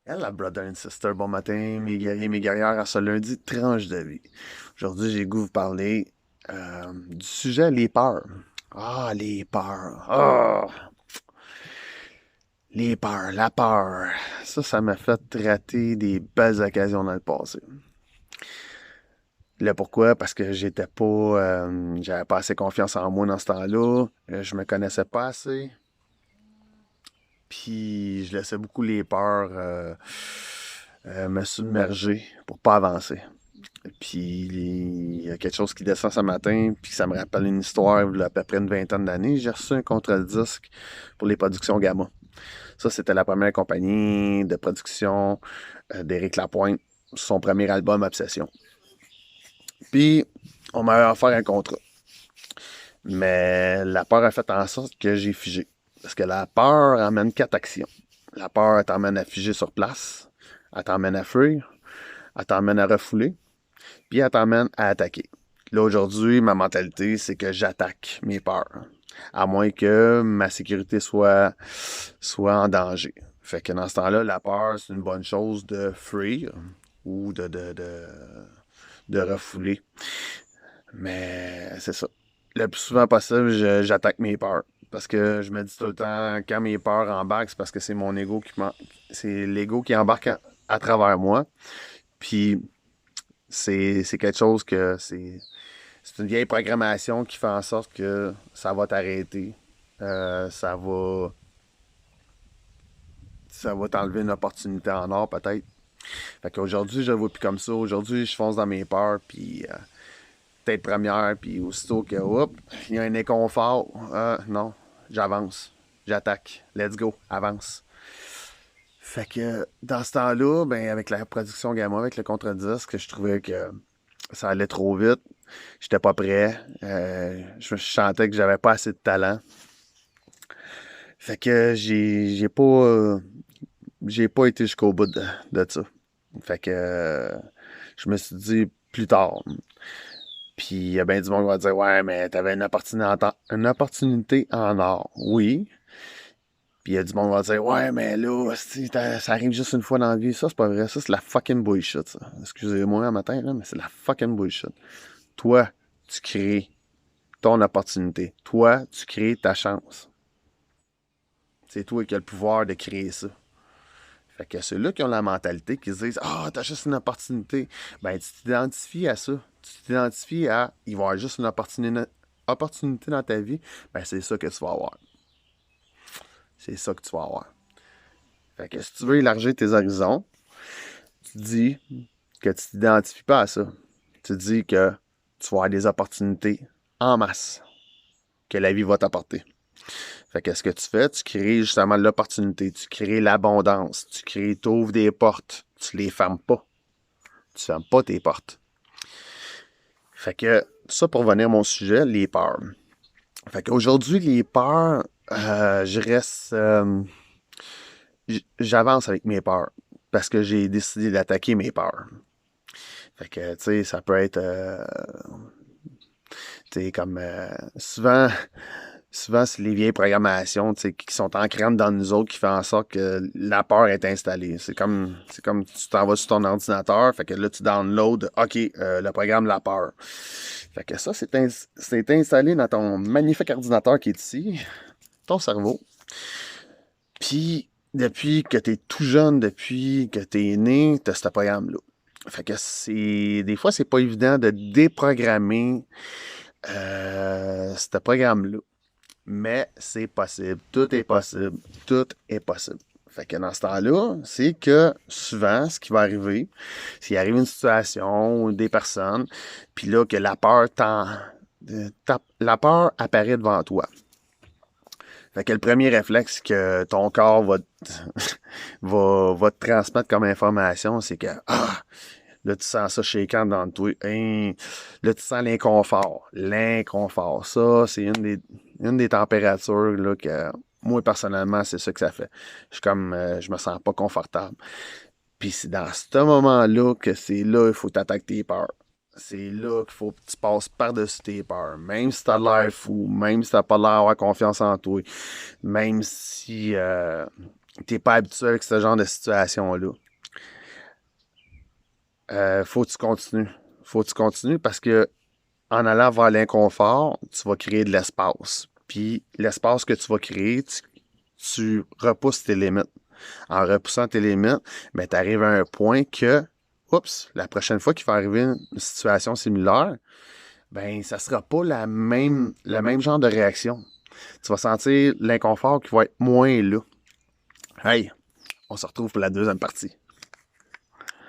La brother and sister, bon matin, mes guerriers, mes guerrières, à ce lundi, tranche de vie. Aujourd'hui, j'ai le goût de vous parler du sujet les peurs. Ah, les peurs. Ah, les peurs, la peur. Ça m'a fait rater des belles occasions dans le passé. Le pourquoi? Parce que j'avais pas assez confiance en moi dans ce temps-là. Je me connaissais pas assez. Puis je laissais beaucoup les peurs me submerger pour pas avancer. Puis il y a quelque chose qui descend ce matin, puis ça me rappelle une histoire il y a à peu près une vingtaine d'années. J'ai reçu un contre-disque pour les productions Gamma. Ça, c'était la première compagnie de production d'Éric Lapointe, son premier album Obsession. Puis on m'a offert un contrat. Mais la peur a fait en sorte que j'ai figé. Parce que la peur amène quatre actions. La peur, elle t'emmène à figer sur place, elle t'emmène à fuir, elle t'emmène à refouler, puis elle t'emmène à attaquer. Là, aujourd'hui, ma mentalité, c'est que j'attaque mes peurs. À moins que ma sécurité soit en danger. Fait que dans ce temps-là, la peur, c'est une bonne chose de fuir ou de refouler. Mais c'est ça. Le plus souvent possible, j'attaque mes peurs. Parce que je me dis tout le temps, quand mes peurs embarquent, c'est parce que c'est mon ego c'est l'ego qui embarque à travers moi. Puis c'est quelque chose que c'est une vieille programmation qui fait en sorte que ça va t'arrêter. Euh, ça va ça va t'enlever une opportunité en or peut-être. Fait qu'aujourd'hui, je le vois plus comme ça. Aujourd'hui, je fonce dans mes peurs, puis tête première, puis aussitôt que, hop, il y a un inconfort, non, j'avance, j'attaque, let's go, avance. Fait que dans ce temps-là, ben, avec la production Gamma, avec le contre-disque, je trouvais que ça allait trop vite. J'étais pas prêt. Je sentais que j'avais pas assez de talent. Fait que j'ai pas été jusqu'au bout de ça. Fait que je me suis dit plus tard. Puis il y a bien du monde qui va dire ouais, mais t'avais une opportunité en or. Oui. Puis il y a du monde qui va dire ouais, mais là, ça arrive juste une fois dans la vie. Ça, c'est pas vrai. Ça, c'est la fucking bullshit, ça. Excusez-moi un matin, là, mais c'est la fucking bullshit. Toi, tu crées ton opportunité. Toi, tu crées ta chance. C'est toi qui as le pouvoir de créer ça. Fait que ceux-là qui ont la mentalité, qui se disent ah, t'as juste une opportunité, ben, tu t'identifies à ça. Tu t'identifies à il va y avoir juste opportunité dans ta vie, ben, c'est ça que tu vas avoir. C'est ça que tu vas avoir. Fait que si tu veux élargir tes horizons, tu dis que tu t'identifies pas à ça. Tu dis que tu vas avoir des opportunités en masse que la vie va t'apporter. Fait que ce que tu fais, tu crées justement l'opportunité, tu crées l'abondance, tu ouvres des portes, tu les fermes pas. Tu fermes pas tes portes. Fait que ça pour venir à mon sujet, les peurs. Fait qu'aujourd'hui, les peurs, je reste. J'avance avec mes peurs. Parce que j'ai décidé d'attaquer mes peurs. Fait que, tu sais, ça peut être. Tu sais, comme. Souvent, c'est les vieilles programmations, tu sais, qui sont ancrantes dans nous autres qui font en sorte que la peur est installée. C'est comme tu t'en vas sur ton ordinateur, fait que là, tu downloads, OK, le programme La Peur. Fait que ça, c'est installé dans ton magnifique ordinateur qui est ici, ton cerveau. Puis, depuis que t'es tout jeune, depuis que t'es né, t'as ce programme-là. Fait que des fois, c'est pas évident de déprogrammer ce programme-là. Mais c'est possible. Tout est possible. Tout est possible. Fait que dans ce temps-là, c'est que souvent, ce qui va arriver, s'il arrive une situation ou des personnes, puis là, que la peur apparaît devant toi. Fait que le premier réflexe que ton corps va te transmettre comme information, c'est que là, tu sens ça shakeant dans toi. Hein, là, tu sens l'inconfort. L'inconfort. Ça, c'est une des températures là, que moi, personnellement, c'est ça que ça fait. Je me sens pas confortable. Puis c'est dans ce moment-là que c'est là il faut t'attaquer tes peurs. C'est là qu'il faut que tu passes par-dessus tes peurs. Même si t'as l'air fou, même si t'as pas l'air d'avoir confiance en toi, même si t'es pas habitué avec ce genre de situation-là. Faut que tu continues. Faut que tu continues parce que en allant vers l'inconfort, tu vas créer de l'espace. Puis l'espace que tu vas créer, tu repousses tes limites. En repoussant tes limites, ben, tu arrives à un point que, oups, la prochaine fois qu'il va arriver une situation similaire, ben, ça sera pas le même genre de réaction. Tu vas sentir l'inconfort qui va être moins là. Hey, on se retrouve pour la deuxième partie.